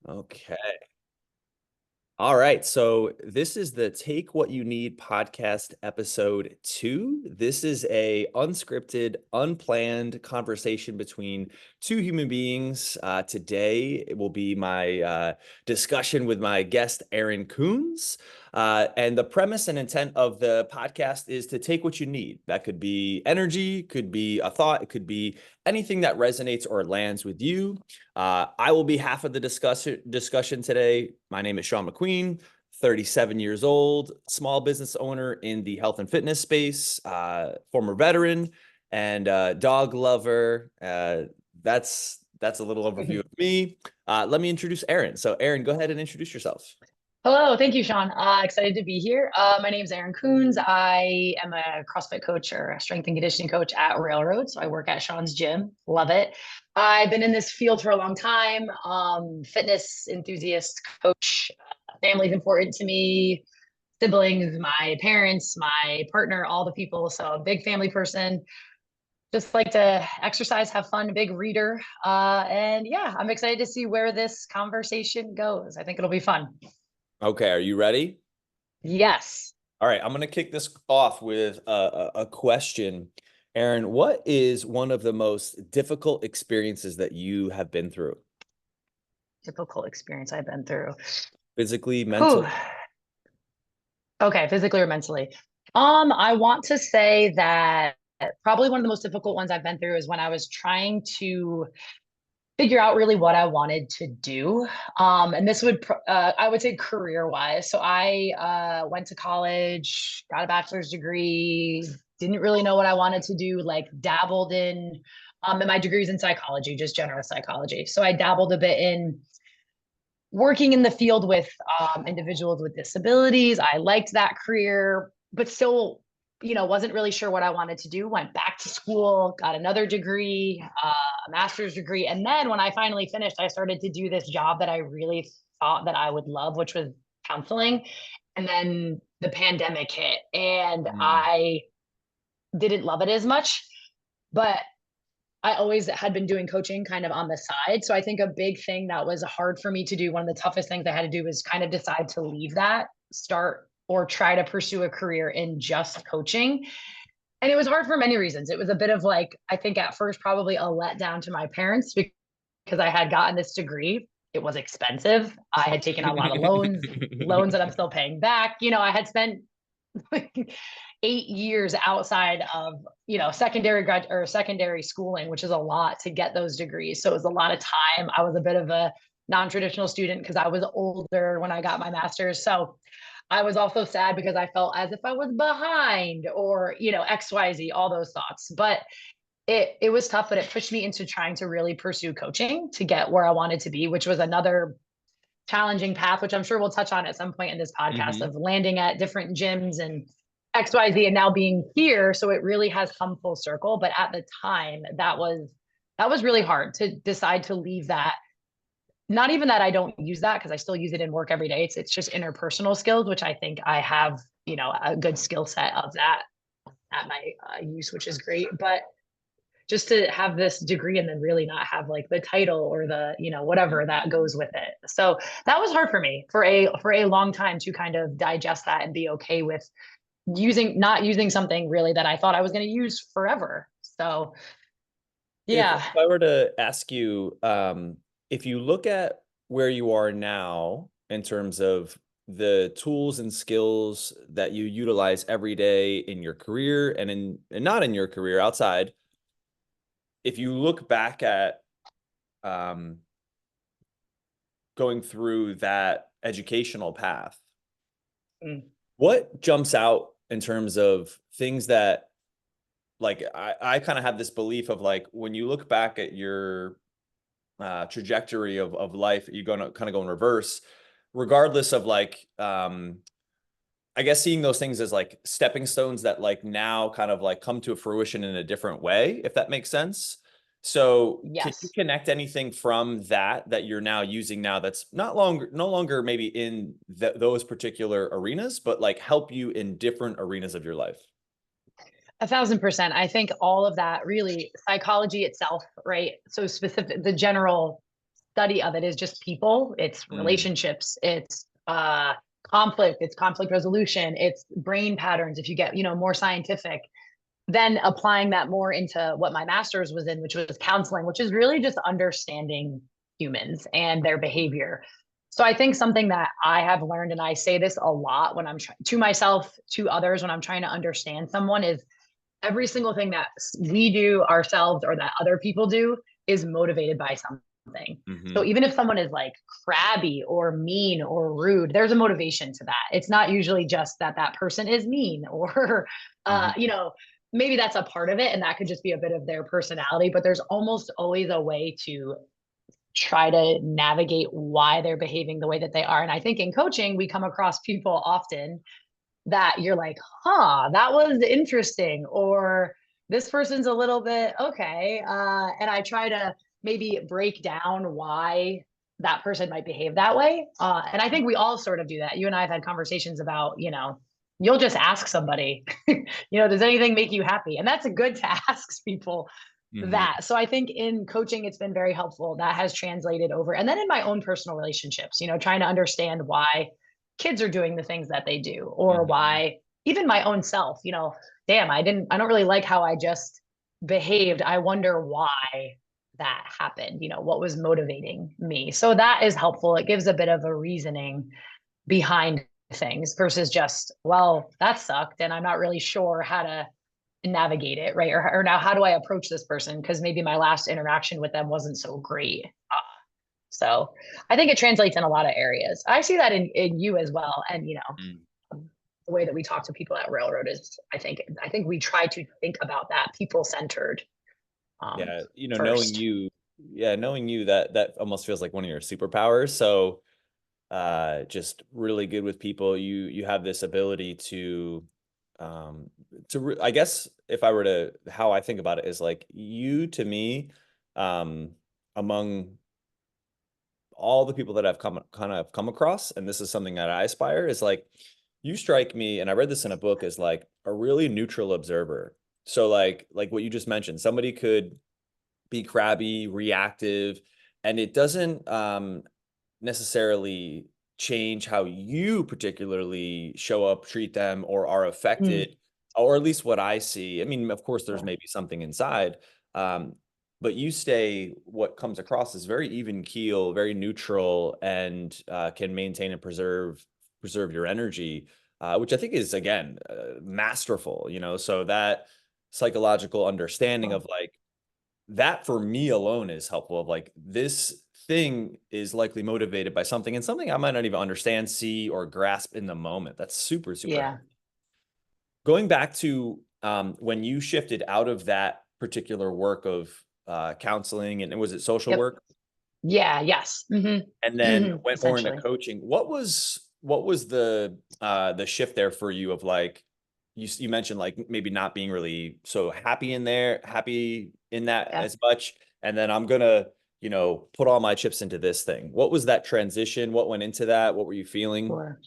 Okay. All right. So this is the Take What You Need podcast episode 2. This is a unscripted, unplanned conversation between two human beings. Today it will be my discussion with my guest, Erin Koonz. And the premise and intent of the podcast is to take what you need. That could be energy, could be a thought, it could be anything that resonates or lands with you. I will be half of the discussion today. My name is Shawn McQueen, 37 years old, small business owner in the health and fitness space, former veteran, and dog lover. That's a little overview of me. Let me introduce Erin. So, Erin, go ahead and introduce yourself. Hello, thank you, Shawn. Excited to be here. My name is Erin Koonz. I am a CrossFit coach or a strength and conditioning coach at Railroad. So I work at Shawn's gym. Love it. I've been in this field for a long time. Fitness enthusiast, coach. Family's important to me. Siblings, my parents, my partner, all the people. So a big family person. Just like to exercise, have fun, big reader. And yeah, I'm excited to see where this conversation goes. I think it'll be fun. Okay, are you ready? Yes. All right, I'm going to kick this off with a question. Erin, what is one of the most difficult experiences that you have been through? Difficult experience I've been through. Physically, Whew. mentally? Okay, physically or mentally. I want to say that probably one of the most difficult ones I've been through is when I was trying to figure out really what I wanted to do. And this would, I would say career wise. So I went to college, got a bachelor's degree, didn't really know what I wanted to do, like dabbled in, and my degree's in psychology, just general psychology. So I dabbled a bit in working in the field with individuals with disabilities. I liked that career, but still, wasn't really sure what I wanted to do. Went back to school, got another degree, a master's degree. And then when I finally finished, I started to do this job that I really thought that I would love, which was counseling. And then the pandemic hit and I didn't love it as much, but I always had been doing coaching kind of on the side. So I think a big thing that was hard for me to do, one of the toughest things I had to do was kind of decide to leave that, start or try to pursue a career in just coaching. And it was hard for many reasons. It was a bit of like, I think at first, probably a letdown to my parents because I had gotten this degree. It was expensive. I had taken out a lot of loans that I'm still paying back. I had spent like 8 years outside of secondary schooling, which is a lot to get those degrees. So it was a lot of time. I was a bit of a non-traditional student because I was older when I got my master's. So I was also sad because I felt as if I was behind or XYZ, all those thoughts. But it was tough, but it pushed me into trying to really pursue coaching to get where I wanted to be, which was another challenging path, which I'm sure we'll touch on at some point in this podcast, of landing at different gyms and XYZ and now being here. So it really has come full circle. But at the time, that was really hard to decide to leave that. Not even that I don't use that because I still use it in work every day. It's just interpersonal skills, which I think I have, a good skill set of that at my use, which is great. But just to have this degree and then really not have like the title or the whatever that goes with it. So that was hard for me for a long time to kind of digest that and be okay with not using something really that I thought I was going to use forever. So yeah. If I were to ask you, if you look at where you are now in terms of the tools and skills that you utilize every day in your career and not in your career outside, if you look back at going through that educational path, what jumps out in terms of things that, like, I kind of have this belief of like, when you look back at your trajectory of life, you're going to kind of go in reverse, regardless of like, I guess seeing those things as like stepping stones that like now kind of like come to fruition in a different way, if that makes sense. So can you Yes. connect anything from that you're now using now that's no longer maybe in those particular arenas, but like help you in different arenas of your life? 1,000%. I think all of that really psychology itself, right? So specific, the general study of it is just people, it's Mm, relationships, it's conflict, it's conflict resolution, it's brain patterns. If you get, more scientific, then applying that more into what my master's was in, which was counseling, which is really just understanding humans and their behavior. So I think something that I have learned, and I say this a lot when I'm to myself, to others, when I'm trying to understand someone, is every single thing that we do ourselves or that other people do is motivated by something. So hmm even if someone is like crabby or mean or rude, there's a motivation to that. It's not usually just that that person is mean or, hmm maybe that's a part of it and that could just be a bit of their personality, but there's almost always a way to try to navigate why they're behaving the way that they are. And I think in coaching, we come across people often that you're like, huh, that was interesting, or this person's a little bit okay. And I try to maybe break down why that person might behave that way. And I think we all sort of do that. You and I have had conversations about, you'll just ask somebody, does anything make you happy? And that's a good to ask people hmm that. So I think in coaching, it's been very helpful. That has translated over. And then in my own personal relationships, trying to understand why kids are doing the things that they do, or hmm why even my own self, damn, I don't really like how I just behaved. I wonder why that happened, what was motivating me. So that is helpful. It gives a bit of a reasoning behind things versus just, well, that sucked. And I'm not really sure how to navigate it, right? Or now how do I approach this person? Because maybe my last interaction with them wasn't so great. So I think it translates in a lot of areas. I see that in you as well. And, the way that we talk to people at Railroad is, I think we try to think about that people centered Yeah, knowing first. you, yeah, knowing you, that almost feels like one of your superpowers. So, just really good with people. You have this ability um, I guess if I were to, how I think about it is like you to me, um, among all the people that I've come across, and this is something that I aspire, is like you strike me, and I read this in a book, as like a really neutral observer. So like what you just mentioned, somebody could be crabby, reactive, and it doesn't necessarily change how you particularly show up, treat them, or are Mm, affected, or at least what I see. I mean, of course, there's sure. maybe something inside, um, but you stay, what comes across is very even keel, very neutral, and can maintain and preserve your energy, which I think is again masterful. So that psychological understanding Cool. of like that for me alone is helpful, of like this thing is likely motivated by something, and something I might not even understand, see, or grasp in the moment. That's super, super Yeah. helpful. Going back to when you shifted out of that particular work of counseling, and was it social Yep. work, Yeah. Yes. and went more into Essentially. coaching, what was the shift there for you, of like you mentioned like maybe not being really so happy in that Yeah. as much, and then I'm gonna put all my chips into this thing. What was that transition? What went into that? What were you feeling? Sure.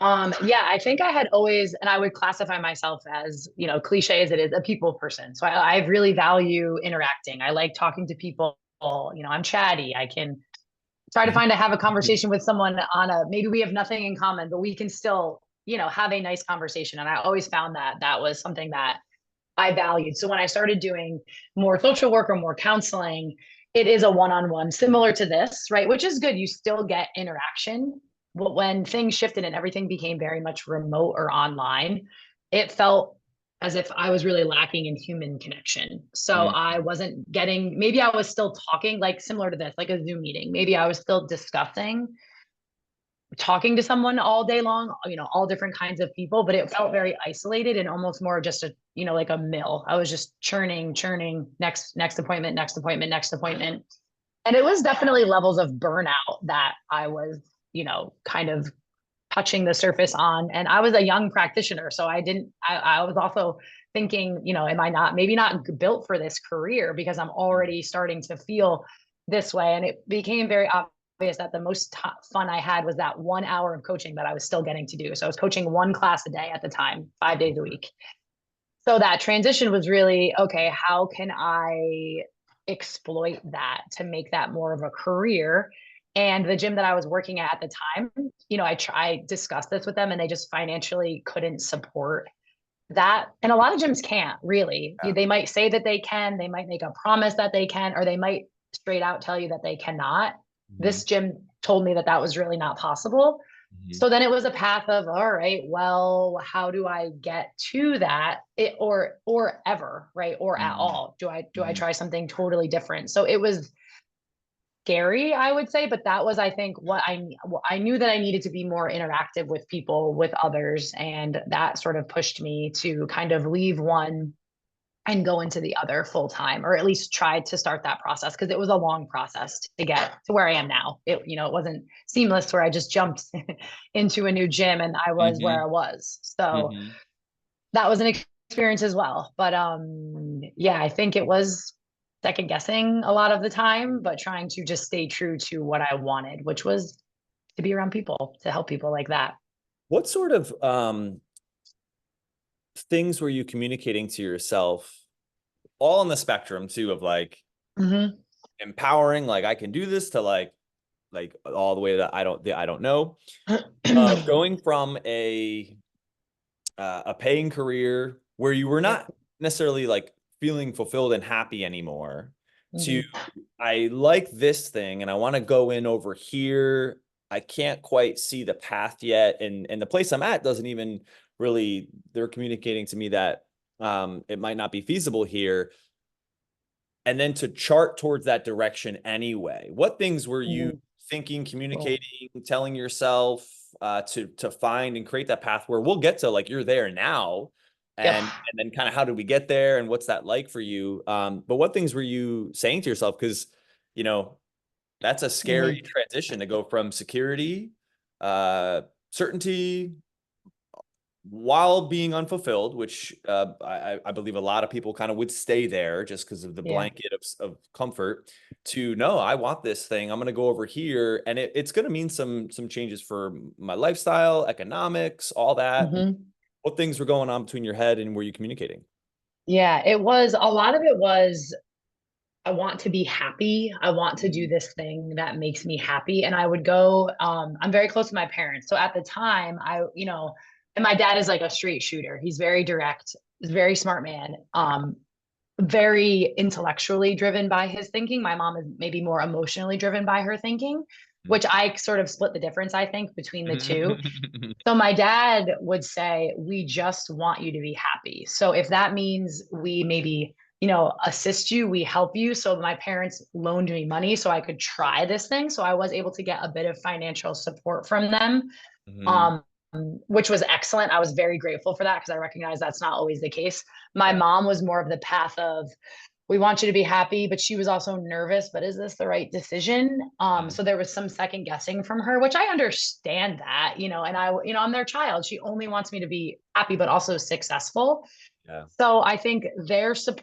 Yeah, I think I had always, and I would classify myself as, cliche as it is, a people person. So I really value interacting. I like talking to people. I'm chatty. I can try to have a conversation with someone on maybe we have nothing in common, but we can still, have a nice conversation. And I always found that that was something that I valued. So when I started doing more social work or more counseling, it is a one-on-one similar to this, right? Which is good. You still get interaction. But when things shifted and everything became very much remote or online, it felt as if I was really lacking in human connection. So Mm, I wasn't getting, maybe I was still talking like similar to this, like a Zoom meeting. Maybe I was still discussing, talking to someone all day long, all different kinds of people, but it felt very isolated and almost more just like a mill. I was just churning, next appointment, next appointment, next appointment. And it was definitely levels of burnout that I was, kind of touching the surface on. And I was a young practitioner. So I was also thinking, am I maybe not built for this career because I'm mm, already starting to feel this way. And it became very obvious that the most fun I had was that 1 hour of coaching that I was still getting to do. So I was coaching one class a day at the time, 5 days a week. So that transition was really, okay, how can I exploit that to make that more of a career. And the gym that I was working at the time, I discussed this with them and they just financially couldn't support that. And a lot of gyms can't really. Yeah. They might say that they can, they might make a promise that they can, or they might straight out tell you that they cannot. Mhm. This gym told me that that was really not possible. Mhm. So then it was a path of, all right, well, how do I get to that? Or ever, right? Or at Mhm. all. Do I Mhm. try something totally different? So it was scary, I would say, but that was, I think, what I knew that I needed to be more interactive with people, with others, and that sort of pushed me to kind of leave one and go into the other full time, or at least try to start that process because it was a long process to get to where I am now. It wasn't seamless where I just jumped into a new gym and I was where I Mhm. was. So Mhm. that was an experience as well. But yeah, I think it was second guessing a lot of the time, but trying to just stay true to what I wanted, which was to be around people, to help people like that. What sort of things were you communicating to yourself, all on the spectrum too, of like Hmm. empowering, like I can do this, to like all the way that I don't know, going from a paying career where you were Yep. not necessarily like feeling fulfilled and happy anymore, to Hmm. I like this thing and I want to go in over here. I can't quite see the path yet. And the place I'm at doesn't even really, they're communicating to me that it might not be feasible here. And then to chart towards that direction anyway. What things were you Hmm. thinking, Cool. communicating, telling yourself to find and create that path where we'll get to like you're there now, Yep. and then kind of how did we get there and what's that like for you? But what things were you saying to yourself? Because you know that's a scary Hmm. transition to go from security, uh, certainty, while being unfulfilled, which I believe a lot of people kind of would stay there just because of the Yeah. blanket of comfort, to no, I want this thing. I'm going to go over here, and it's going to mean some changes for my lifestyle, economics, all that. Hmm. What things were going on between your head and were you communicating? Yeah, it was a lot of it was I want to be happy. I want to do Mhm. this thing that makes me happy. And I would go, I'm very close to my parents. So at the time, and my dad is like a straight shooter. He's very direct, he's a very smart man, very intellectually driven by his thinking. My mom is maybe more emotionally driven by her thinking, which I sort of split the difference, I think, between the two. So my dad would say, we just want you to be happy. So if that means we maybe, assist you, we help you. So my parents loaned me money so I could try this thing. So I was able to get a bit of financial support from them, Mhm. um, which was excellent. I was very grateful for that because I recognize that's not always the case. My Yeah. mom was more of the path of, we want you to be happy, but she was also nervous, but is this the right decision? Mhm. So there was some second guessing from her, which I understand that, and I'm their child. She only wants me to be happy, but also successful. Yeah. So I think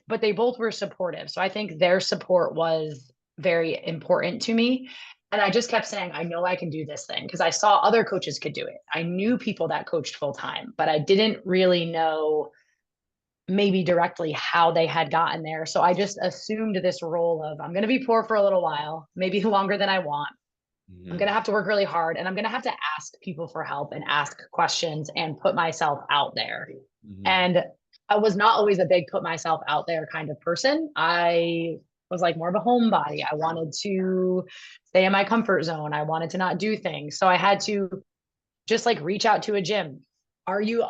but they both were supportive. So I think their support was very important to me. And I just kept saying, I know I can do this thing because I saw other coaches could do it. I knew people that coached full time, but I didn't really know maybe directly how they had gotten there. So I just assumed this role of I'm going to be poor for a little while, maybe longer than I want. I'm going Mhm. to have to work really hard and I'm going to have to ask people for help and ask questions and put myself out there. Mhm. And I was not always a big put myself out there kind of person. I was like more of a homebody. I wanted to stay in my comfort zone. I wanted to not do things. So I had to just like reach out to a gym. Are you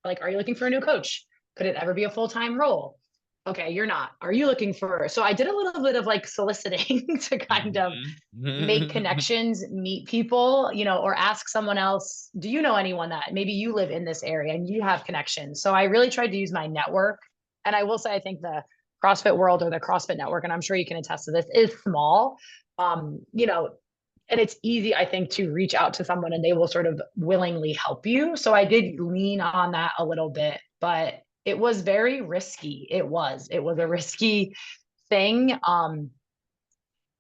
looking for a new coach? Could it ever be a full-time role? Okay, you're not. Are you looking for? So I did a little bit of like soliciting to kind of make Mhm. connections, meet people, or ask someone else, do you know anyone that maybe you live in this area and you have connections? So I really tried to use my network. And I will say, I think the CrossFit world or the CrossFit network, and I'm sure you can attest to this, is small. Um, you know, and it's easy, I think, to reach out to someone and they will sort of willingly help you. So I did lean on that a little bit, but it was very risky. It was a risky thing.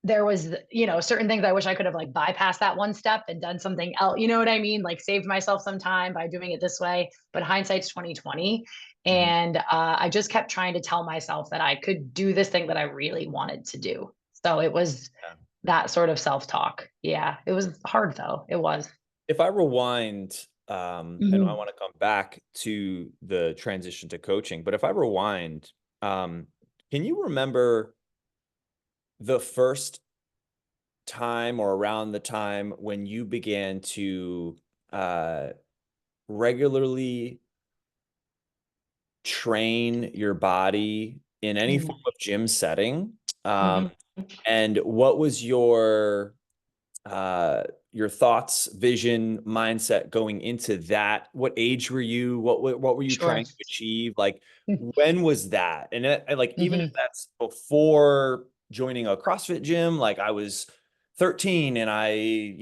there was, you know, certain things I wish I could have like bypassed that one step and done something else. You know what I mean? Like saved myself some time by doing it this way. But hindsight's 2020. Mhm. And I just kept trying to tell myself that I could do this thing that I really wanted to do. So it was Yeah. that sort of self-talk. Yeah. It was hard though. It was. If I rewind, and I Hmm. want to come back to the transition to coaching, but if I rewind, um, can you remember the first time or around the time when you began to uh, regularly train your body in any Hmm. form of gym setting? Hmm. And what was uh, your thoughts, vision, mindset going into that? What age were you? What were you Sure. trying to achieve? Like, when was that? And like, even if Hmm. that's before joining a CrossFit gym, like I was 13 and I,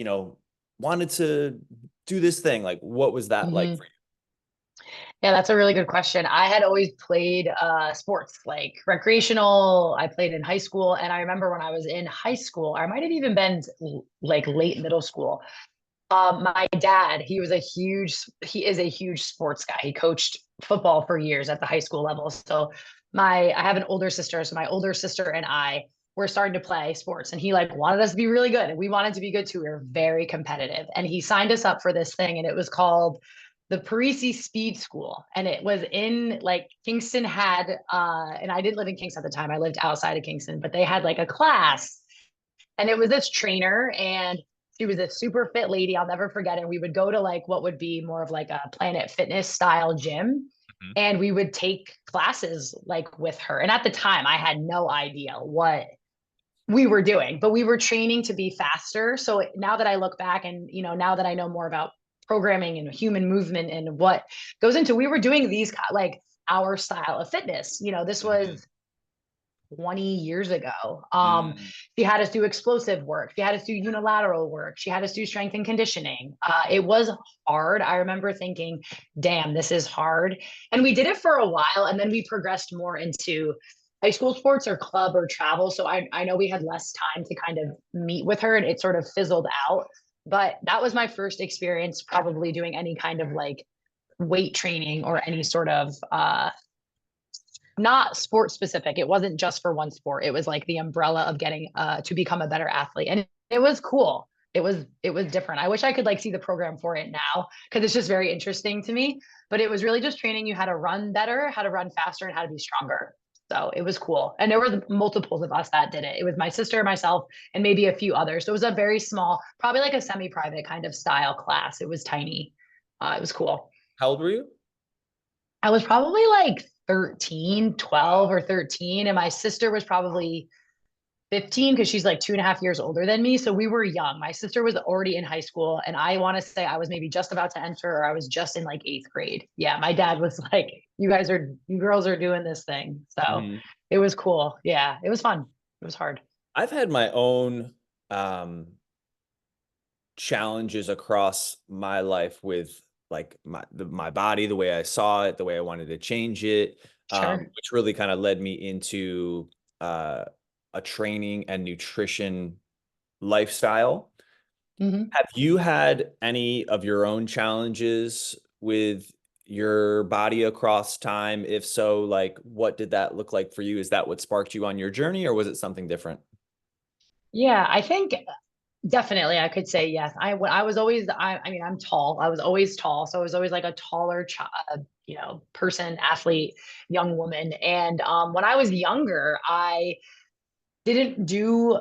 wanted to do this thing. Like, what was that like Hmm. for Yeah, that's a really good question. I had always played sports, like recreational. I played in high school. And I remember when I was in high school, I might have even been like late middle school. My dad, he is a huge sports guy. He coached football for years at the high school level. So I have an older sister. So my older sister and I were starting to play sports and he like wanted us to be really good. And we wanted to be good too. We were very competitive. And he signed us up for this thing and it was called the Parisi Speed School. And it was in like Kingston had, and I didn't live in Kingston at the time. I lived outside of Kingston, but they had like a class and it was this trainer and she was a super fit lady. I'll never forget it. We would go to like what would be more of like a Planet Fitness style gym. you? And we would take classes like with her. And at the time, I had no idea what we were doing, but we were training to be faster. So now that I look back and, you know, now that I know more about programming and human movement and what goes into, we were doing these like our style of fitness. You know, this Mhm. was 20 years ago. Mhm. She had us do explosive work. She had us do unilateral work. She had us do strength and conditioning. It was hard. I remember thinking, damn, this is hard. And we did it for a while. And then we progressed more into high school sports or club or travel. So I know we had less time to kind of meet with her and it sort of fizzled out. But that was my first experience probably doing any kind of like weight training or any sort of not sport specific. It wasn't just for one sport. It was like the umbrella of getting to become a better athlete. And it was cool. It was different. I wish I could like see the program for it now because it's just very interesting to me. But it was really just training you how to run better, how to run faster, and how to be stronger. So it was cool. And there were multiples of us that did it. It was my sister, myself, and maybe a few others. So it was a very small, probably like a semi-private kind of style class. It was tiny. It was cool. How old were you? I was probably like 13, 12 Wow. or 13. And my sister was probably 15 because she's like 2.5 years older than me. So we were young. My sister was already in high school. And I want to say I was maybe just about to enter or I was just in like eighth grade. Yeah. My dad was like, you girls are doing this thing. So Mhm. it was cool. Yeah. It was fun. It was hard. I've had my own um, challenges across my life with like my body, the way I saw it, the way I wanted to change it, Sure. which really kind of led me into uh, a training and nutrition lifestyle. Hmm. Have you had any of your own challenges with your body across time? If so, like what did that look like for you? Is that what sparked you on your journey, or was it something different? Yeah. I think definitely, I could say yes. When I was always, I mean, I'm tall. I was always tall, so I was always like a taller, you know, person, athlete, young woman. And when I was younger, I didn't do.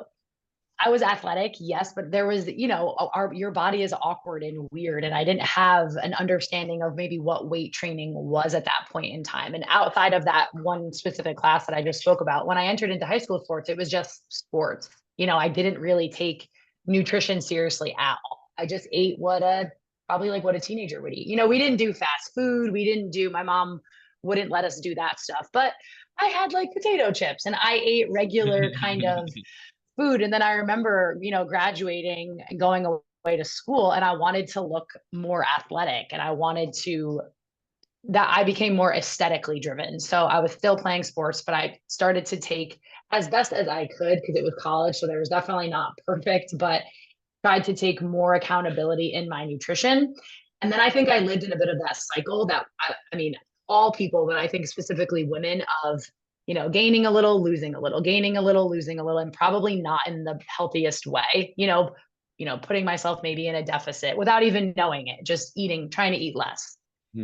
I was athletic, yes, but there was, you know, your body is awkward and weird, and I didn't have an understanding of maybe what weight training was at that point in time. And outside of that one specific class that I just spoke about, when I entered into high school sports, it was just sports. You know, I didn't really take nutrition seriously at all. I just ate what a probably like what a teenager would eat. You know, we didn't do fast food. We didn't do. My mom wouldn't let us do that stuff, but I had like potato chips and I ate regular kind of food. And then I remember, you know, graduating and going away to school and I wanted to look more athletic and I wanted to that I became more aesthetically driven. So I was still playing sports, but I started to take as best as I could because it was college. So there was definitely not perfect, but tried to take more accountability in my nutrition. And then I think I lived in a bit of that cycle that I mean, all people, but I think specifically women of, gaining a little, losing a little, gaining a little, losing a little, and probably not in the healthiest way, putting myself maybe in a deficit without even knowing it, just eating, trying to eat less.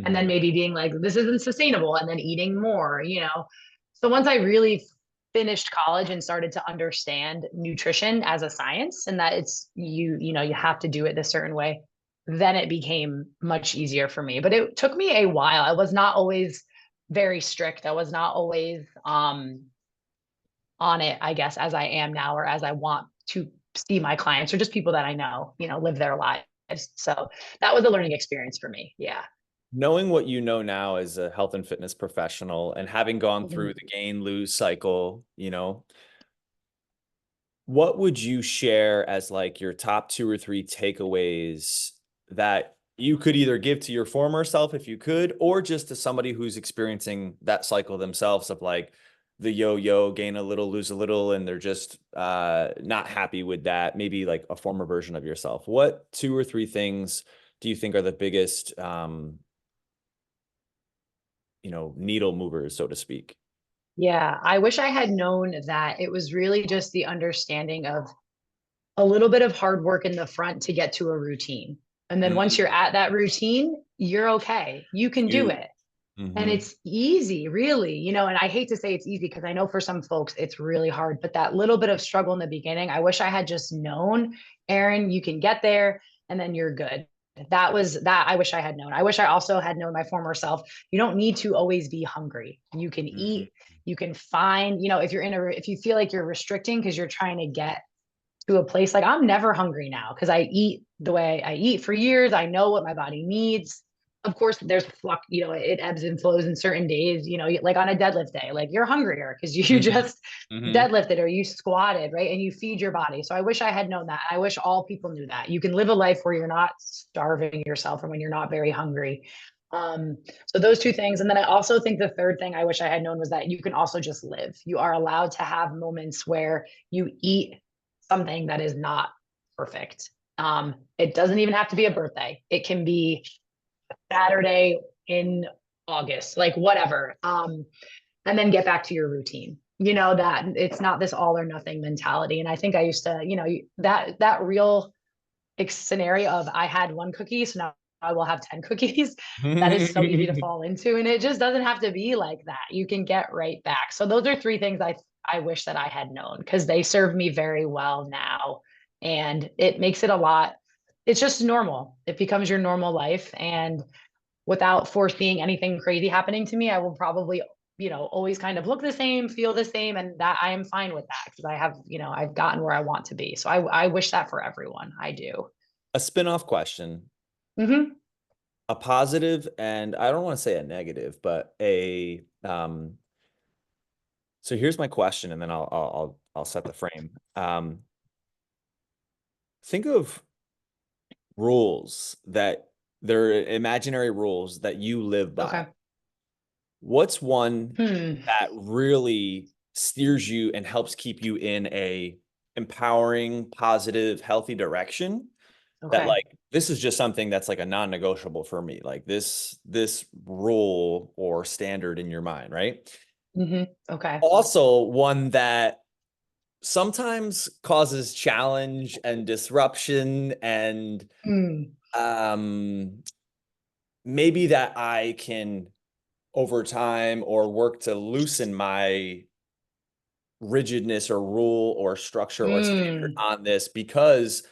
And then Mhm. maybe being like, this isn't sustainable, and then eating more. So once I really finished college and started to understand nutrition as a science and that you have to do it this certain way, then it became much easier for me. But it took me a while. I was not always very strict. I was not always on it, I guess, as I am now, or as I want to see my clients or just people that I know, live their lives. So that was a learning experience for me. Yeah. Knowing what you know now as a health and fitness professional and having gone through Mhm. the gain lose cycle, what would you share as like your top two or three takeaways that you could either give to your former self if you could, or just to somebody who's experiencing that cycle themselves of like the yo-yo, gain a little, lose a little, and they're just not happy with that, maybe like a former version of yourself. What two or three things do you think are the biggest needle movers, so to speak? Yeah. I wish I had known that it was really just the understanding of a little bit of hard work in the front to get to a routine. And then once you're Mm, at that routine, you're okay. You can do huge. it. And Hmm. it's easy, really, and I hate to say it's easy because I know for some folks it's really hard, but that little bit of struggle in the beginning, I wish I had just known, Erin, you can get there and then you're good. That I wish I had known. I wish I also had known my former self. You don't need to always be hungry. You can Hmm. eat, you can find, if you feel like you're restricting because you're trying to get to a place like I'm never hungry now because I eat the way I eat for years. I know what my body needs. Of course, there's it ebbs and flows in certain days, like on a deadlift day, like you're hungrier because you Hmm. just Hmm. deadlifted or you squatted, right? And you feed your body. So I wish I had known that. I wish all people knew that. You can live a life where you're not starving yourself or when you're not very hungry. Um, so those two things. And then I also think the third thing I wish I had known was that you can also just live. You are allowed to have moments where you eat something that is not perfect. It doesn't even have to be a birthday. It can be Saturday in August, like whatever. And then get back to your routine. That it's not this all or nothing mentality. And I think I used to, that real scenario of I had one cookie, so now I will have 10 cookies. That is so easy to fall into. And it just doesn't have to be like that. You can get right back. So those are three things I wish that I had known because they serve me very well now. And it makes it a lot, it's just normal. It becomes your normal life. And without foreseeing anything crazy happening to me, I will probably, always kind of look the same, feel the same. And that I am fine with that because I have, I've gotten where I want to be. So I wish that for everyone. I do. A spin-off question, Hmm. a positive, and I don't want to say a negative, but so here's my question, and then I'll set the frame. Think of rules that they're imaginary rules that you live by. Okay. What's one Hmm. that really steers you and helps keep you in a empowering, positive, healthy direction? That Okay. like this is just something that's like a non-negotiable for me. Like this rule or standard in your mind, right? Okay. Also, one that sometimes causes challenge and disruption and Hmm. um maybe that I can over time or work to loosen my rigidness or rule or structure or standard Hmm. on this because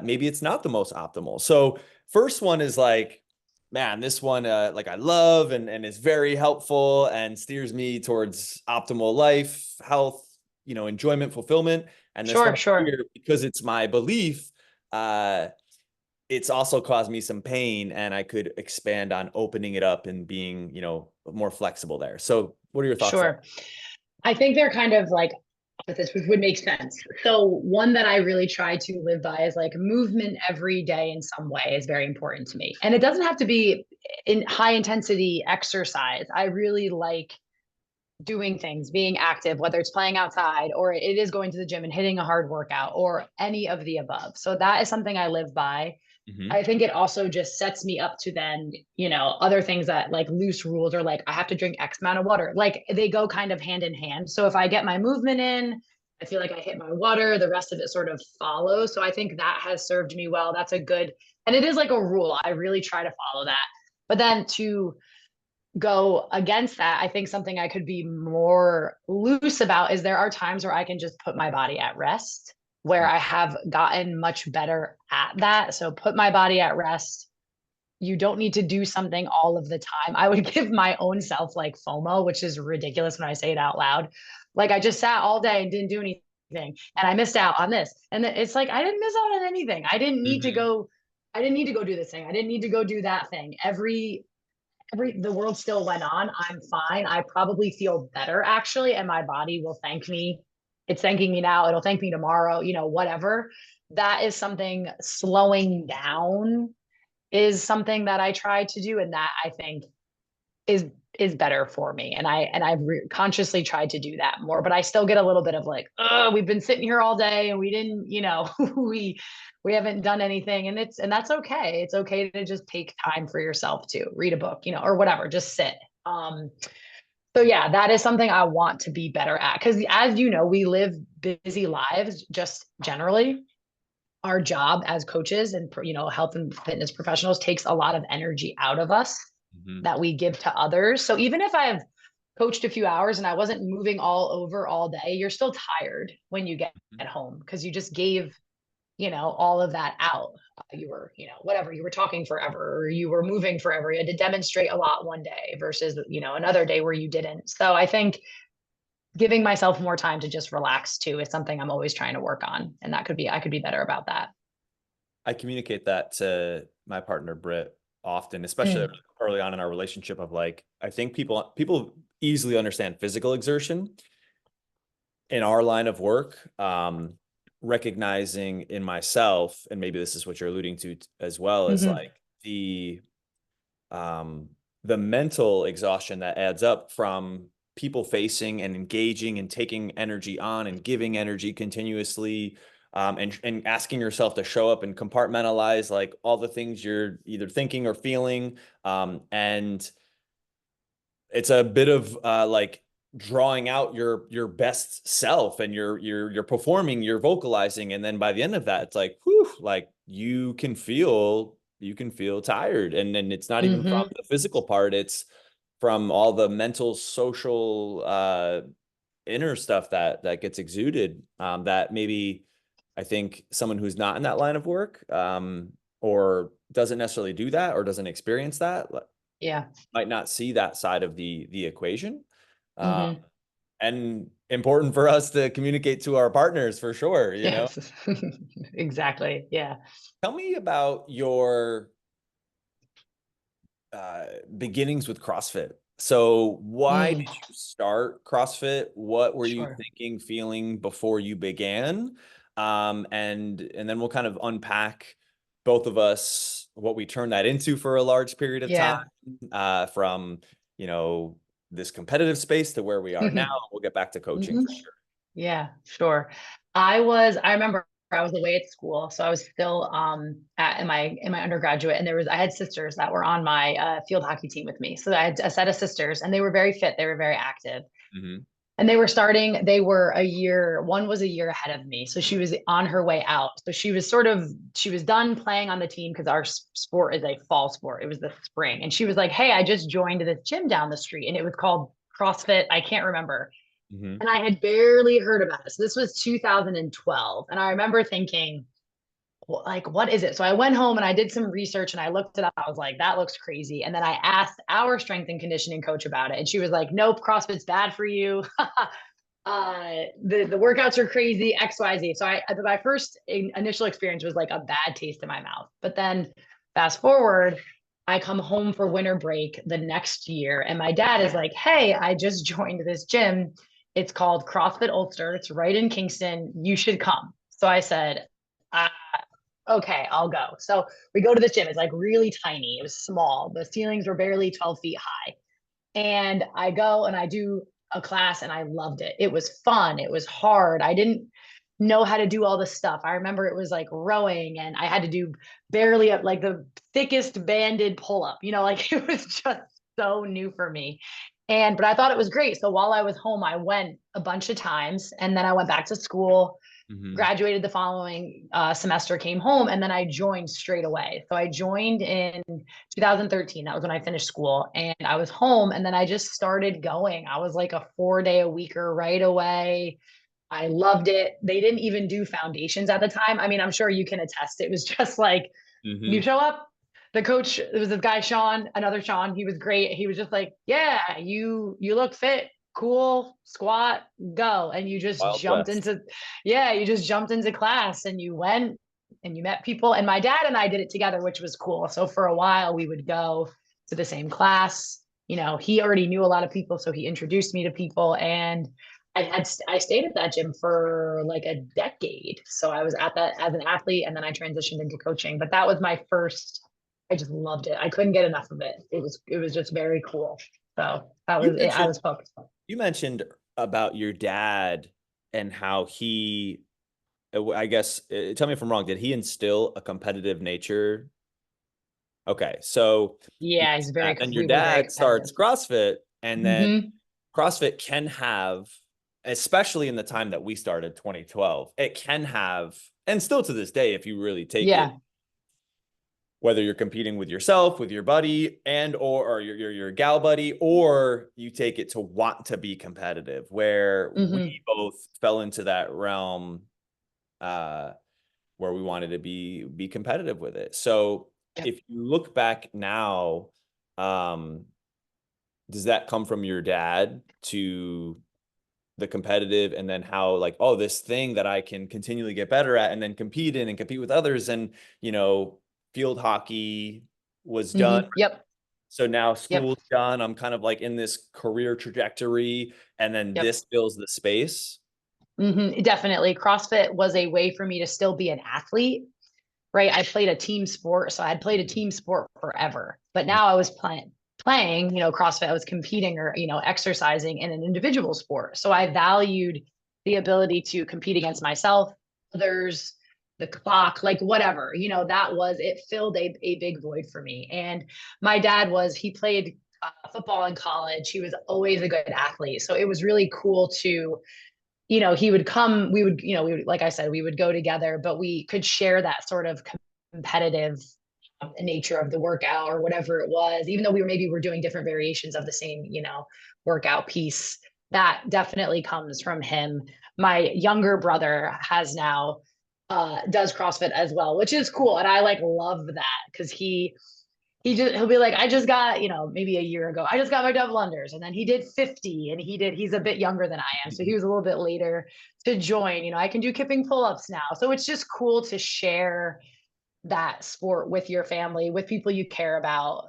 maybe it's not the most optimal. So first one is like, man, this one like I love and is very helpful and steers me towards optimal life, health, enjoyment, fulfillment. And this Sure. one Sure. here, because it's my belief, it's also caused me some pain and I could expand on opening it up and being, more flexible there. So what are your thoughts there? Sure. I think they're kind of like opposites, which would make sense. So one that I really try to live by is like movement every day in some way is very important to me. And it doesn't have to be in high intensity exercise. I really like doing things, being active, whether it's playing outside or it is going to the gym and hitting a hard workout or any of the above. So that is something I live by. Hmm. I think it also just sets me up to then, other things that like loose rules or like I have to drink X amount of water. Like they go kind of hand in hand. So if I get my movement in, I feel like I hit my water, the rest of it sort of follows. So I think that has served me well. That's a good, and it is like a rule. I really try to follow that. But then to go against that, I think something I could be more loose about is there are times where I can just put my body at rest, where I have gotten much better at that. So put my body at rest. You don't need to do something all of the time. I would give my own self like FOMO, which is ridiculous when I say it out loud. Like I just sat all day and didn't do anything and I missed out on this. And it's like I didn't miss out on anything. Hmm. I didn't need to go do this thing. I didn't need to go do that thing. The world still went on. I'm fine. I probably feel better actually, and my body will thank me. It's thanking me now. It'll thank me tomorrow, whatever. That is something. Slowing down is something that I try to do, and that I think is is better for me. And I've consciously tried to do that more, but I still get a little bit of like, oh, we've been sitting here all day and we didn't, we haven't done anything, and that's okay. It's okay to just take time for yourself to read a book, or whatever, just sit. So yeah, that is something I want to be better at because as you know, we live busy lives just generally. Our job as coaches and health and fitness professionals takes a lot of energy out of us Hmm. that we give to others. So even if I've coached a few hours and I wasn't moving all over all day, you're still tired when you get home because you just gave, all of that out. You were, whatever, you were talking forever or you were moving forever. You had to demonstrate a lot one day versus, another day where you didn't. So I think giving myself more time to just relax too is something I'm always trying to work on. And I could be better about that. I communicate that to my partner Britt often, especially Mm. early on in our relationship of like, I think people easily understand physical exertion in our line of work. Recognizing in myself, and maybe this is what you're alluding to as well, is Mm-hmm. like um the mental exhaustion that adds up from people facing and engaging and taking energy on and giving energy continuously, and asking yourself to show up and compartmentalize like all the things you're either thinking or feeling, and it's a bit of like drawing out your best self, and you're performing, you're vocalizing, and then by the end of that it's like whew, like you can feel tired, and then it's not even from Mm-hmm. the physical part, it's from all the mental social inner stuff that gets exuded, that maybe I think someone who's not in that line of work, or doesn't necessarily do that or doesn't experience that, Yeah. might not see that side of the equation. Uh, Mm-hmm. and important for us to communicate to our partners for sure. Yes. Exactly. Yeah. Tell me about your beginnings with CrossFit. So why Mm, did you start CrossFit? What were you sure. thinking, feeling before you began? And then we'll kind of unpack, both of us, what we turned that into for a large period of time, Yeah. from you know this competitive space to where we are now. We'll get back to coaching Mhm. for sure. Yeah, sure. I remember I was away at school, so I was still in my undergraduate, and I had sisters that were on my field hockey team with me. So I had a set of sisters, and they were very fit, they were very active. Hmm. And one was a year ahead of me. So she was on her way out. So she was done playing on the team because our sport is a fall sport. It was the spring. And she was like, hey, I just joined this gym down the street and it was called CrossFit. I can't remember. Hmm. And I had barely heard about it. So this was 2012. And I remember thinking, like, what is it? So I went home and I did some research and I looked it up. I was like, that looks crazy. And then I asked our strength and conditioning coach about it. And she was like, nope, CrossFit's bad for you. The workouts are crazy, XYZ. So my first initial experience was like a bad taste in my mouth. But then fast forward, I come home for winter break the next year, and my dad is like, hey, I just joined this gym. It's called CrossFit Ulster. It's right in Kingston. You should come. So I said, ah, okay, I'll go. So we go to this gym. It's like really tiny. It was small. The ceilings were barely 12 feet high. And I go and I do a class and I loved it. It was fun. It was hard. I didn't know how to do all this stuff. I remember it was like rowing and I had to do barely up like the thickest banded pull up, like it was just so new for me. But I thought it was great. So while I was home, I went a bunch of times and then I went back to school, Hmm. graduated the following semester, came home, and then I joined straight away. So I joined in 2013. That was when I finished school, and I was home, and then I just started going. I was like a 4 day a weeker right away. I loved it. They didn't even do foundations at the time. I mean, I'm sure you can attest. It was just like you Hmm. show up. The coach, it was this guy, Shawn, another Shawn. He was great. He was just like, yeah, you look fit, cool, squat, go. And you just Wild jumped West. into, yeah, you just jumped into class and you went and you met people. And my dad and I did it together, which was cool. So for a while we would go to the same class. He already knew a lot of people, so he introduced me to people. And I stayed at that gym for like a decade. So I was at that as an athlete, and then I transitioned into coaching. But that was my first. I just loved it. I couldn't get enough of it. It was just very cool. So that You was it. I mentioned was hooked. you mentioned about your dad and how he, I guess, tell me if I'm wrong. Did he instill a competitive nature? Okay, so you Yeah, mentioned that, and your we were very dad competitive. starts CrossFit, and then Hmm. CrossFit can have, especially in the time that we started, 2012, it can have, and still to this day, if you really take it, Yeah. whether you're competing with yourself, with your buddy, and or your gal buddy, or you take it to want to be competitive, where we Hmm. both fell into that realm, uh, where we wanted to be competitive with it. So Yep. if you look back now, um, does that come from your dad to the competitive, and then how, like, oh, this thing that I can continually get better at and then compete in and compete with others, and you know field hockey was done, Yep. so now Yep. school's done, I'm kind of like in this career trajectory, and then Yep. this fills the space. Definitely. CrossFit was a way for me to still be an athlete, right? I played a team sport, so I'd played a team sport forever. But now I was playing, CrossFit. I was competing or, exercising in an individual sport. So I valued the ability to compete against myself, others, the clock, like whatever, that was it filled a big void for me. And my dad he played football in college. He was always a good athlete. So it was really cool to he would come, like I said, we would go together, but we could share that sort of competitive nature of the workout or whatever it was, even though we're doing different variations of the same, workout piece. That definitely comes from him. My younger brother has now does CrossFit as well, which is cool. And I like love that because he'll be like, I just got, maybe a year ago, I just got my double unders. And then he did 50 and he's a bit younger than I am. So he was a little bit later to join. I can do kipping pull-ups now. So it's just cool to share that sport with your family, with people you care about.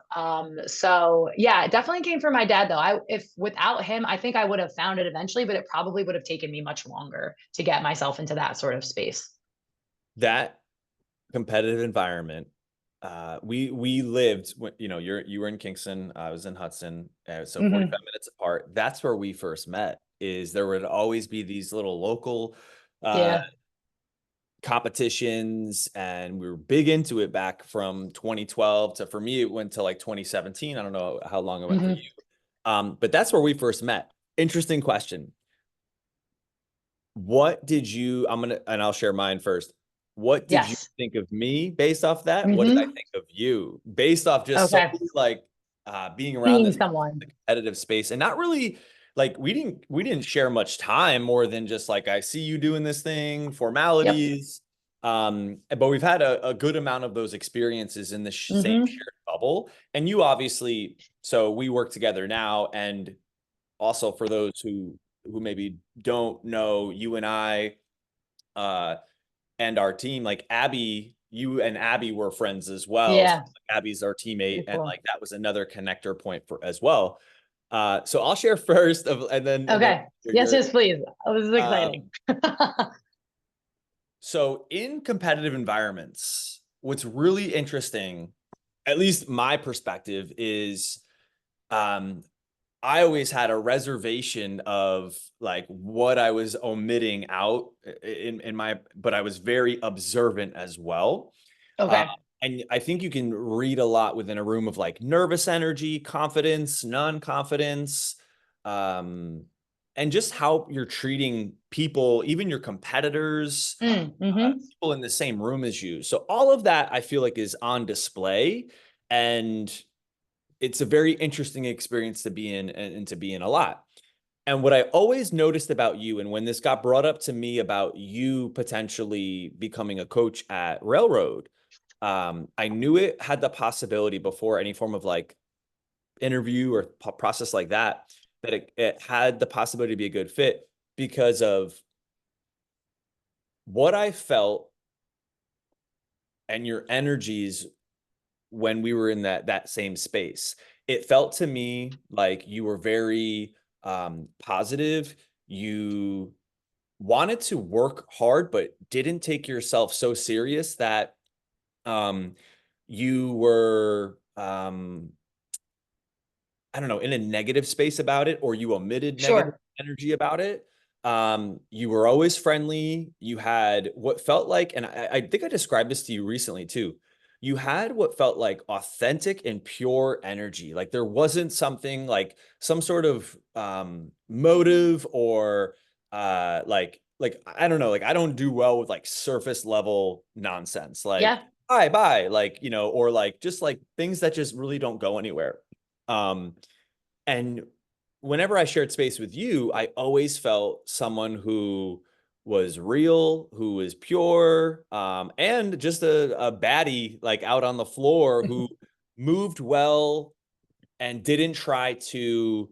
So yeah, it definitely came from my dad though. If without him, I think I would have found it eventually, but it probably would have taken me much longer to get myself into that sort of space. That competitive environment, we lived when, you were in Kingston, I was in Hudson, so 45 Hmm. minutes apart. That's where we first met. Is there would always be these little local uh Yeah. competitions, and we were big into it back from 2012 to, for me, it went to like 2017. I don't know how long it went for you. Hmm. But that's where we first met. Interesting question. What did you, and I'll share mine first. What did you Yes. think of me based off that? What did I Hmm. think of you based off just Okay. solely like being around Seeing this someone. competitive space, and not really like we didn't share much time more than just like, I see you doing this thing, Yep. formalities. But we've had a good amount of those experiences in the same Hmm. shared bubble. And you obviously, so we work together now, and also for those who maybe don't know, you and I, uh and our team, like Abby, you and Abby were friends as well. So Yeah. like, Abby's our teammate, Very and cool. like that was another connector point for as well. So I'll share first and then Okay. Yes, your yes, please. Oh, this is exciting. um So in competitive environments, what's really interesting, at least my perspective, is um, I always had a reservation of like what I was omitting out in my, but I was very observant as well. Uh, Okay. and I think you can read a lot within a room of like nervous energy, confidence, non-confidence, um, and just how you're treating people, even your competitors, Mm-hmm. people in the same room as you. So all of that I feel like is on display, and it's a very interesting experience to be in and to be in a lot. And what I always noticed about you, and when this got brought up to me about you potentially becoming a coach at Railroad, I knew it had the possibility before any form of like interview or process like that, that it had the possibility to be a good fit because of what I felt and your energies when we were in that same space. It felt to me like you were very positive. You wanted to work hard, but didn't take yourself so serious that um, you were I don't know, in a negative space about it, or you omitted negative Sure. energy about it. You were always friendly. You had what felt like, and I think I described this to you recently too. You had what felt like authentic and pure energy. Like there wasn't something like some sort of motive or like I don't know, like I don't do well with like surface level nonsense. Like Yeah. bye, like, or like just like things that just really don't go anywhere. Um, and whenever I shared space with you, I always felt someone who was real, who was pure, and just a baddie like out on the floor who moved well and didn't try to,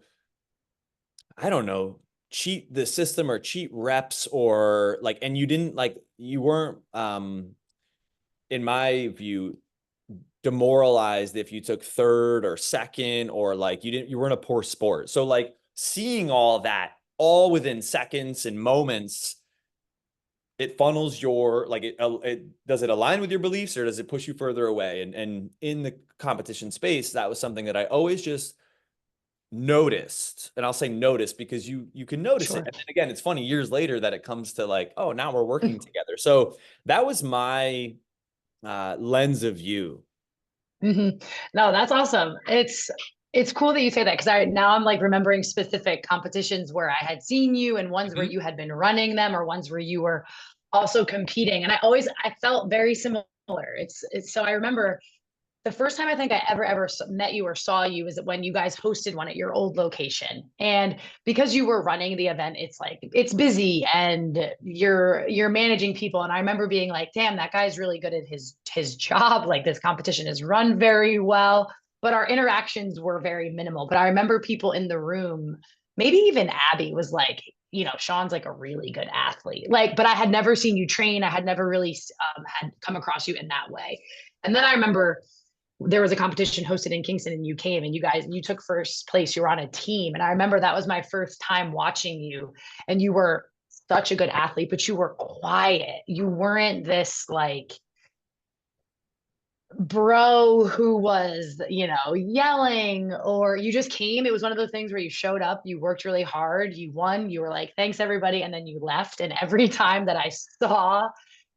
I don't know, cheat the system or cheat reps or like, and you didn't like, you weren't, in my view, demoralized if you took third or second or like you weren't a poor sport. So like seeing all that all within seconds and moments, it funnels your like it does it align with your beliefs or does it push you further away? And in the competition space, that was something that I always just noticed. And I'll say notice because you can notice it. Sure. And then again, it's funny years later that it comes to like, oh, now we're working together. So that was my lens of you. hmm No, that's awesome. It's cool that you say that because I now I'm like remembering specific competitions where I had seen you and ones where Mhm. you had been running them or ones where you were also competing. And I felt very similar. It's so I remember the first time I think I ever met you or saw you was when you guys hosted one at your old location. And because you were running the event, it's like it's busy and you're managing people. And I remember being like, damn, that guy's really good at his job. Like this competition is run very well. But our interactions were very minimal. But I remember people in the room, maybe even Abby was like, Shawn's like a really good athlete. Like, but I had never seen you train. I had never really had come across you in that way. And then I remember there was a competition hosted in Kingston and you came and you took first place. You were on a team. And I remember that was my first time watching you and you were such a good athlete, but you were quiet. You weren't this like bro who was, yelling or you just came. It was one of those things where you showed up, you worked really hard, you won, you were like, thanks everybody. And then you left. And every time that I saw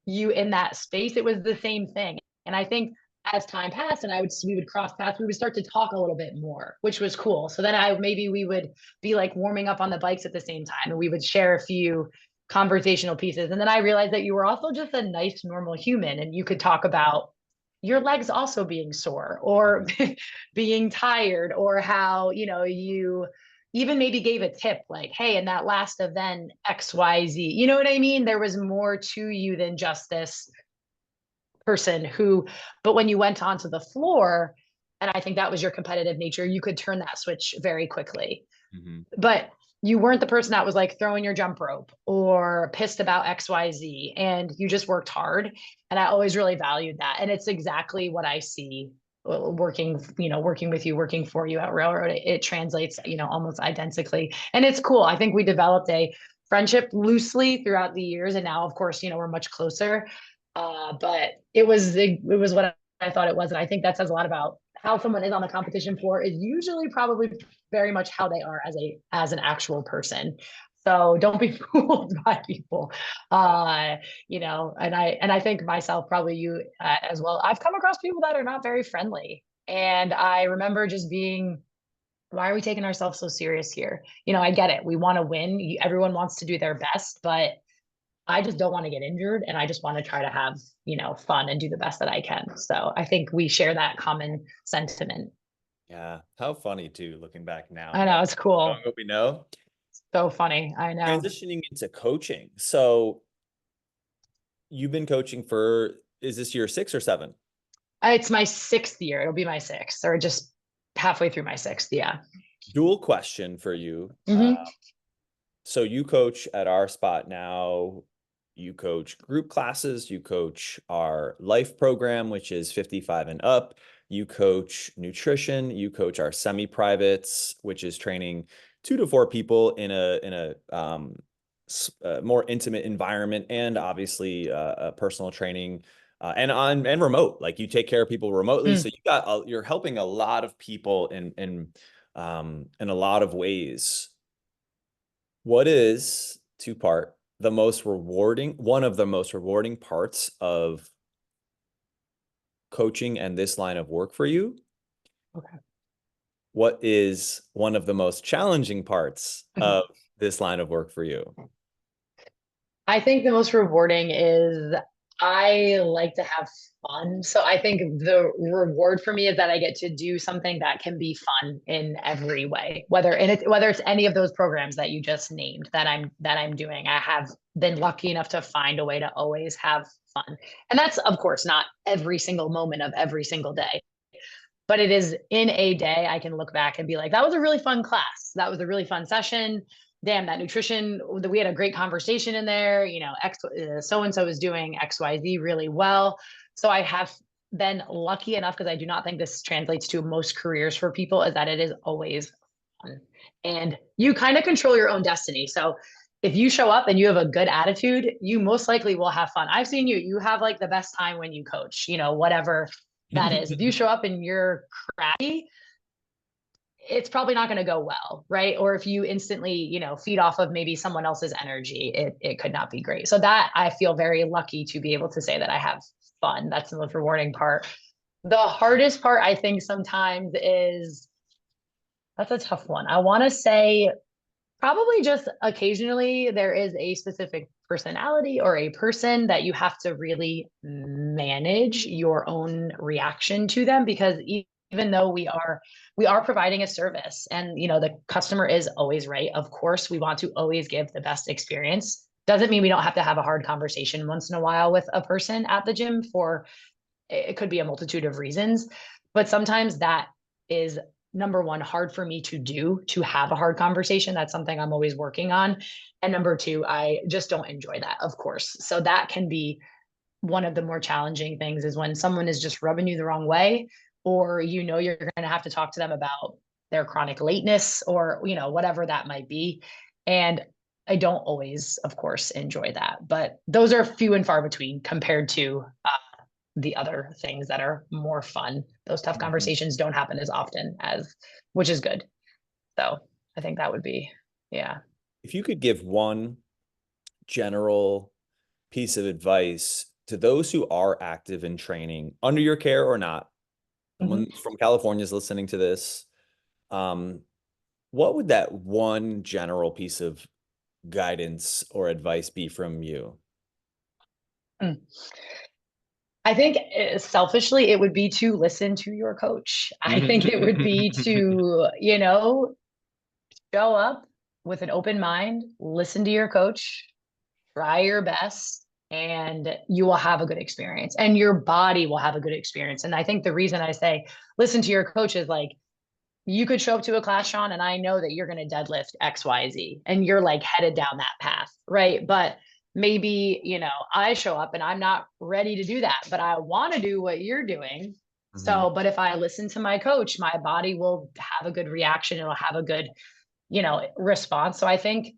you in that space, it was the same thing. And I think as time passed and we would cross paths, we would start to talk a little bit more, which was cool. So then maybe we would be like warming up on the bikes at the same time and we would share a few conversational pieces. And then I realized that you were also just a nice, normal human and you could talk about your legs also being sore or being tired or how, you even maybe gave a tip like, hey, in that last event, XYZ, you know what I mean? There was more to you than just this person but when you went onto the floor, and I think that was your competitive nature, you could turn that switch very quickly. Mhm. But you weren't the person that was like throwing your jump rope or pissed about XYZ and you just worked hard. And I always really valued that. And it's exactly what I see working with you, working for you at Railroad. It translates, almost identically. And it's cool. I think we developed a friendship loosely throughout the years. And now, of course, we're much closer. But it was what I thought it was. And I think that says a lot about how someone is on the competition floor is usually probably very much how they are as an actual person. So don't be fooled by people. And I think myself, probably you as well. I've come across people that are not very friendly. And I remember just being, why are we taking ourselves so serious here? I get it. We want to win. Everyone wants to do their best, but I just don't want to get injured. And I just want to try to have, fun and do the best that I can. So I think we share that common sentiment. Yeah. How funny too, looking back now, I know, it's knowing cool. what we know. So funny. I know. Transitioning into coaching. So you've been coaching for, is this year 6 or 7? It's my 6th year. It'll be my 6th, or just halfway through my 6th. Yeah. Dual question for you. Hmm. So you coach at our spot now. You coach group classes. You coach our life program, which is 55 and up. You coach nutrition. You coach our semi-privates, which is training 2 to 4 people in a more intimate environment, and obviously personal training and remote. Like, you take care of people remotely, so you're helping a lot of people in a lot of ways. What is, two-part, one of the most rewarding parts of coaching and this line of work for you? Okay. What is one of the most challenging parts of this line of work for you? I think the most rewarding is I like to have fun. So I think the reward for me is that I get to do something that can be fun in every way, whether it's any of those programs that you just named that I'm doing. I have been lucky enough to find a way to always have fun. And that's, of course, not every single moment of every single day, but it is in a day I can look back and be like, that was a really fun class. That was a really fun session. Damn, that nutrition, we had a great conversation in there. So and so is doing XYZ really well. So I have been lucky enough, because I do not think this translates to most careers for people, is that it is always fun. And you kind of control your own destiny. So if you show up and you have a good attitude, you most likely will have fun. I've seen you have like the best time when you coach, whatever that is. If you show up and you're crappy, it's probably not going to go well, right? Or if you instantly, feed off of maybe someone else's energy, it could not be great. So that, I feel very lucky to be able to say that I have fun. That's the most rewarding part. The hardest part, I think, sometimes is, that's a tough one. I want to say probably just occasionally there is a specific personality or a person that you have to really manage your own reaction to them, because even though we are providing a service, and the customer is always right. Of course, we want to always give the best experience. Doesn't mean we don't have to have a hard conversation once in a while with a person at the gym, for it could be a multitude of reasons, but sometimes that is, number one, hard for me to have a hard conversation. That's something I'm always working on. And number two, I just don't enjoy that, of course. So that can be one of the more challenging things, is when someone is just rubbing you the wrong way, or you're going to have to talk to them about their chronic lateness, or whatever that might be. And I don't always, of course, enjoy that, but those are few and far between compared to the other things that are more fun. Those tough conversations don't happen as often, which is good. So I think that would be, yeah. If you could give one general piece of advice to those who are active in training under your care or not, someone from California is listening to this, what would that one general piece of guidance or advice be from you? I think selfishly, it would be to listen to your coach. I think it would be to, show up with an open mind, listen to your coach, try your best, and you will have a good experience, and your body will have a good experience. And I think the reason I say listen to your coach is, like, you could show up to a class, Shawn, and I know that you're going to deadlift XYZ and you're like headed down that path, right? But maybe, I show up and I'm not ready to do that, but I want to do what you're doing. So, but if I listen to my coach, my body will have a good reaction. It'll have a good, response. So I think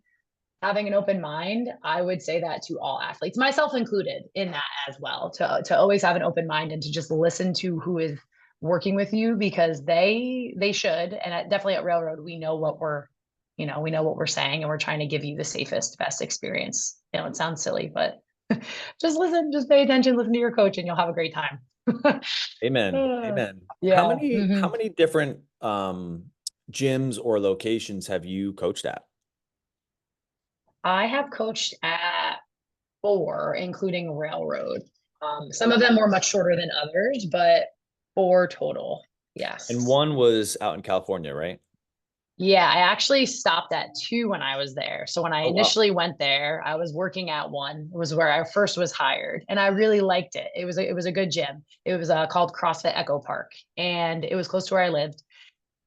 having an open mind, I would say that to all athletes, myself included in that as well, to always have an open mind and to just listen to who is working with you, because they should. And definitely at Railroad, we know what we know what we're saying, and we're trying to give you the safest, best experience. It sounds silly, but just listen, just pay attention, listen to your coach, and you'll have a great time. Amen. Amen. How Yeah. many how many different gyms or locations have you coached at? I have coached at 4, including Railroad. Some of them were much shorter than others, but 4 total. And Yes. one was out in California, right? Yeah, I actually stopped at 2 when I was there. So when I Oh wow. initially went there, I was working at one. It was where I first was hired, and I really liked it. It was a good gym. It was called CrossFit Echo Park, and it was close to where I lived.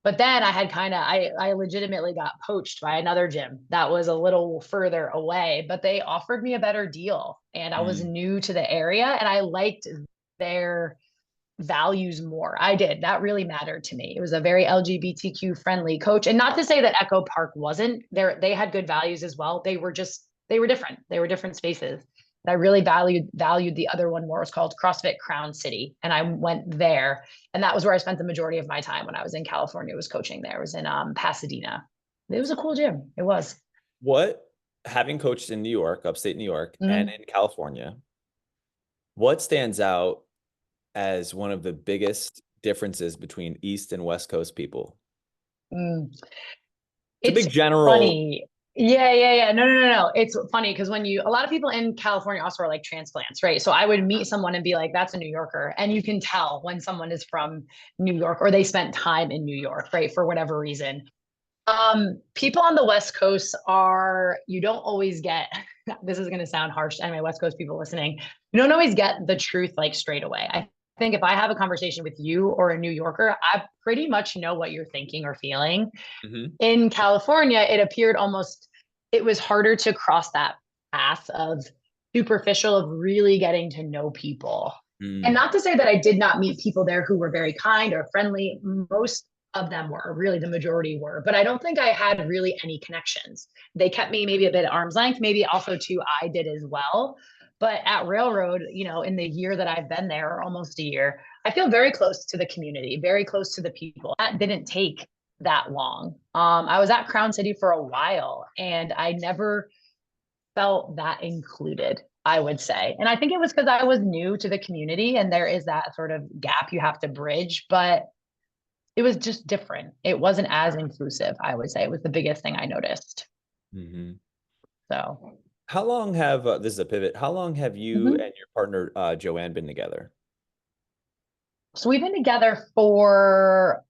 But then I had I legitimately got poached by another gym that was a little further away, but they offered me a better deal, and I was Mm, new to the area, and I liked their values more. I did. That really mattered to me. It was a very LGBTQ friendly coach. And not to say that Echo Park wasn't. They had good values as well. They were different. They were different spaces. I really valued the other one more. It was called CrossFit Crown City. And I went there. And that was where I spent the majority of my time when I was in California, was coaching there. It was in Pasadena. It was a cool gym. It was. what, having coached in New York, upstate New York, and Mm, in California, what stands out as one of the biggest differences between East and West Coast people? mm. It's a It's big general. funny. Yeah. No. It's funny because a lot of people in California also are like transplants, right? So I would meet someone and be like, that's a New Yorker. And you can tell when someone is from New York or they spent time in New York, right? For whatever reason. People on the West Coast you don't always get, this is going to sound harsh to any West Coast people listening. You don't always get the truth like straight away. I think if I have a conversation with you or a New Yorker, I pretty much know what you're thinking or feeling. Mhm. In California, it was harder to cross that path of superficial, of really getting to know people. And Mm, not to say that I did not meet people there who were very kind or friendly. Most of them were, really the majority were, but I don't think I had really any connections. They kept me maybe a bit at arm's length, maybe also too, I did as well. But at Railroad, in the year that I've been there, or almost a year, I feel very close to the community, very close to the people. That didn't take that long. I was at Crown City for a while, and I never felt that included, I would say. And I think it was because I was new to the community, and there is that sort of gap you have to bridge, but it was just different. It wasn't as inclusive, I would say. It was the biggest thing I noticed. mhm. So, How long have this is a pivot. How long have you mhm. and your partner Joanne been together? So we've been together for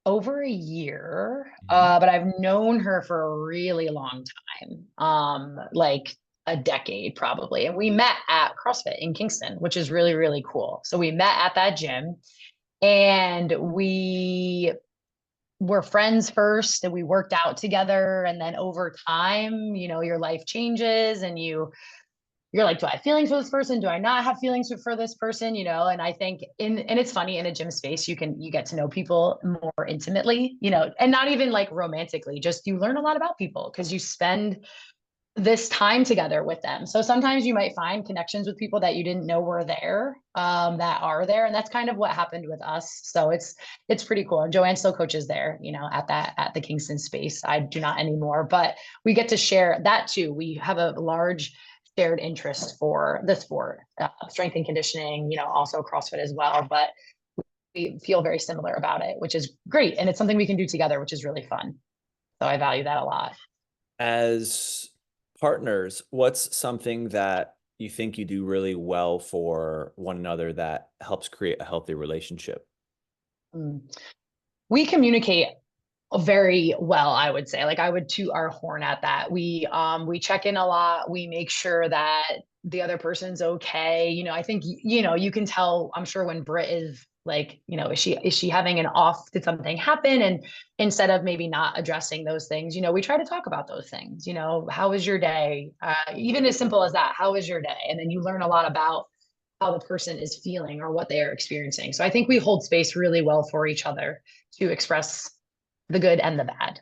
over a year, Mhm. but I've known her for a really long time, like a decade probably. And we met at CrossFit in Kingston, which is really, really cool. So we met at that gym, and we were friends first, and we worked out together. And then over time, your life changes, and you're like, do I have feelings for this person? Do I not have feelings for this person? And I think and it's funny, in a gym space, you get to know people more intimately, and not even like romantically, just you learn a lot about people because you spend this time together with them. So sometimes you might find connections with people that you didn't know were there, that are there. And that's kind of what happened with us. So it's pretty cool. And Joanne still coaches there, at the Kingston space. I do not anymore, but we get to share that too. We have a large shared interest for the sport, strength and conditioning, also CrossFit as well. But we feel very similar about it, which is great. And it's something we can do together, which is really fun. So I value that a lot. As partners, what's something that you think you do really well for one another that helps create a healthy relationship? Mm. We communicate very well, I would say. Like, I would toot our horn at that. We check in a lot. We make sure that the other person's okay. I think you can tell, I'm sure, when Britt is like, is she having an off? Did something happen? And instead of maybe not addressing those things, we try to talk about those things. How was your day? Even as simple as that, how was your day? And then you learn a lot about how the person is feeling or what they are experiencing. So I think we hold space really well for each other to express the good and the bad.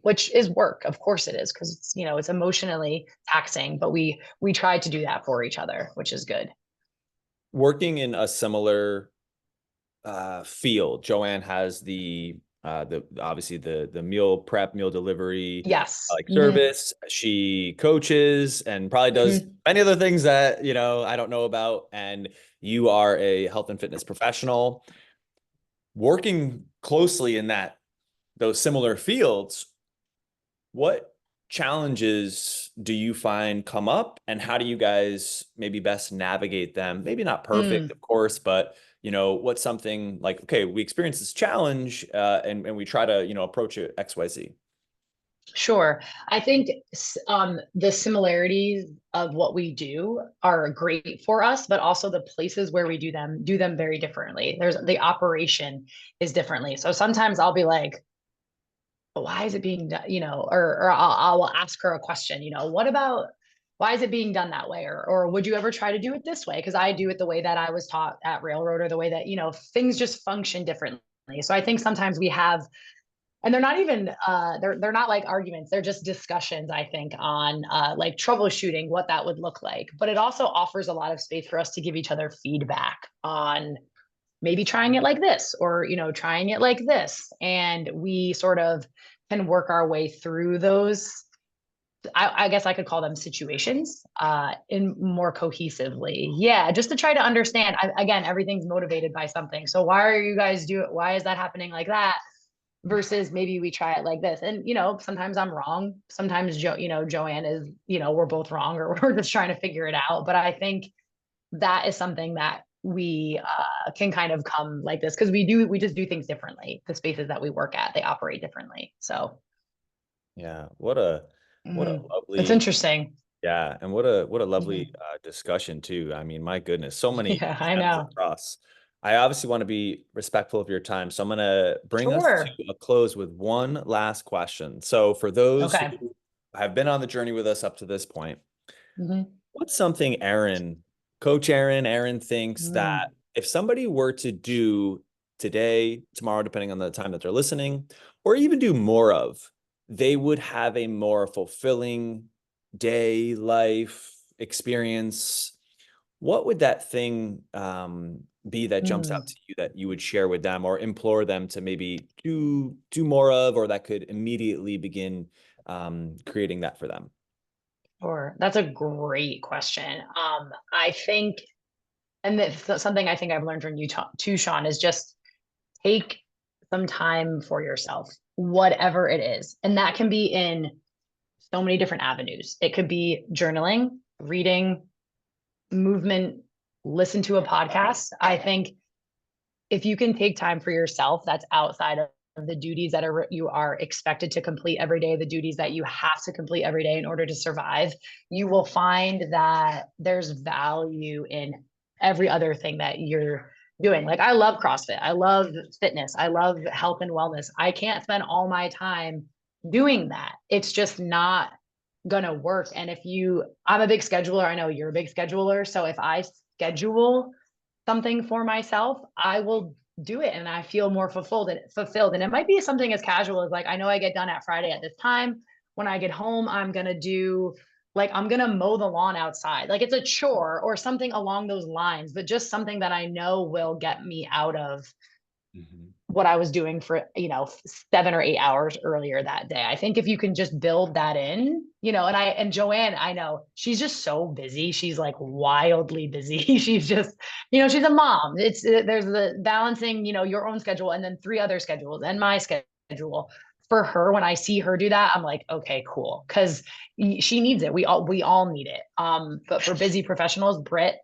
which is work. Of course it is, because it's, it's emotionally taxing, but we try to do that for each other, which is good. Working in a similar field, Joanne has the obviously the meal prep, meal delivery Yes. like service. She coaches and probably does Mhm. many other things that, I don't know about. And you are a health and fitness professional working closely in those similar fields. What challenges do you find come up, and how do you guys maybe best navigate them? Maybe not perfect, Mm. of course, but what's something like, okay, we experience this challenge, and we try to, approach it XYZ. Sure. I think the similarities of what we do are great for us, but also the places where we do them very differently. There's the operation is differently. So sometimes I'll be like, why is it being done? Or I'll ask her a question, what about, why is it being done that way? Or would you ever try to do it this way? Because I do it the way that I was taught at Railroad, or the way that, things just function differently. So I think sometimes we have, and they're not even they're not like arguments, they're just discussions, I think, on like troubleshooting what that would look like. But it also offers a lot of space for us to give each other feedback on maybe trying it like this, or trying it like this, and we sort of can work our way through those. I guess I could call them situations in more cohesively. Yeah, just to try to understand. Again, everything's motivated by something. So why are you guys do it? Why is that happening like that? Versus maybe we try it like this. And sometimes I'm wrong. Sometimes Joanne is, we're both wrong, or we're just trying to figure it out. But I think that is something that we can kind of come like this, because we just do things differently. The spaces that we work at, they operate differently. So Yeah, what a it's lovely, interesting. yeah, and what a lovely Mhm. discussion too. I mean, my goodness, so many Yeah, I gems know. across. I obviously want to be respectful of your time, so I'm going to bring us Sure. to a close with one last question. So, for those Okay. who have been on the journey with us up to this point, Hmm. what's something Coach Erin thinks that Mm. if somebody were to do today, tomorrow, depending on the time that they're listening, or even do more of, they would have a more fulfilling day, life, experience? What would that thing be that jumps out Mm. to you that you would share with them or implore them to maybe do more of, or that could immediately begin creating that for them? Sure. That's a great question. I think, and that's something I think I've learned from you too, Shawn, is just take some time for yourself, whatever it is. And that can be in so many different avenues. It could be journaling, reading, movement, listen to a podcast. I think if you can take time for yourself, that's outside of the duties that you are expected to complete every day, the duties that you have to complete every day in order to survive, you will find that there's value in every other thing that you're doing. Like, I love CrossFit, I love fitness, I love health and wellness. I can't spend all my time doing that. It's just not gonna work. And I'm a big scheduler. I know you're a big scheduler. So if I schedule something for myself, I will do it, and I feel more fulfilled. And it might be something as casual as, like, I know I get done at Friday at this time. When I get home, I'm gonna mow the lawn outside. Like, it's a chore or something along those lines, but just something that I know will get me out of Mhm. what I was doing for, 7 or 8 hours earlier that day. I think if you can just build that in, and Joanne, I know she's just so busy. She's like wildly busy. She's just, she's a mom. There's the balancing, your own schedule, and then three other schedules and my schedule. For her, when I see her do that, I'm like, okay, cool. Cause she needs it. We all need it. But for busy professionals, Britt,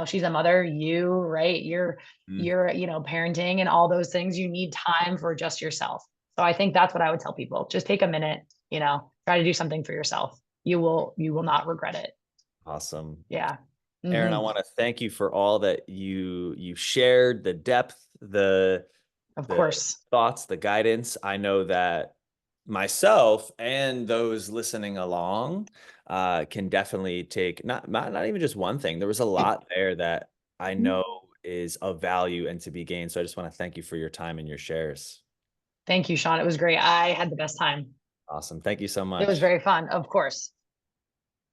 she's a mother, right? Mm. You're parenting and all those things. You need time for just yourself. So I think that's what I would tell people. Just take a minute, try to do something for yourself. You will not regret it. Awesome. Yeah. Erin, I Hmm. want to thank you for all that you shared, the depth, Of the course. thoughts, the guidance. I know that myself and those listening along can definitely take not even just one thing. There was a lot there that I know is of value and to be gained. So I just want to thank you for your time and your shares. Thank you, Shawn. It was great. I had the best time. Awesome. Thank you so It was much. very fun, of course.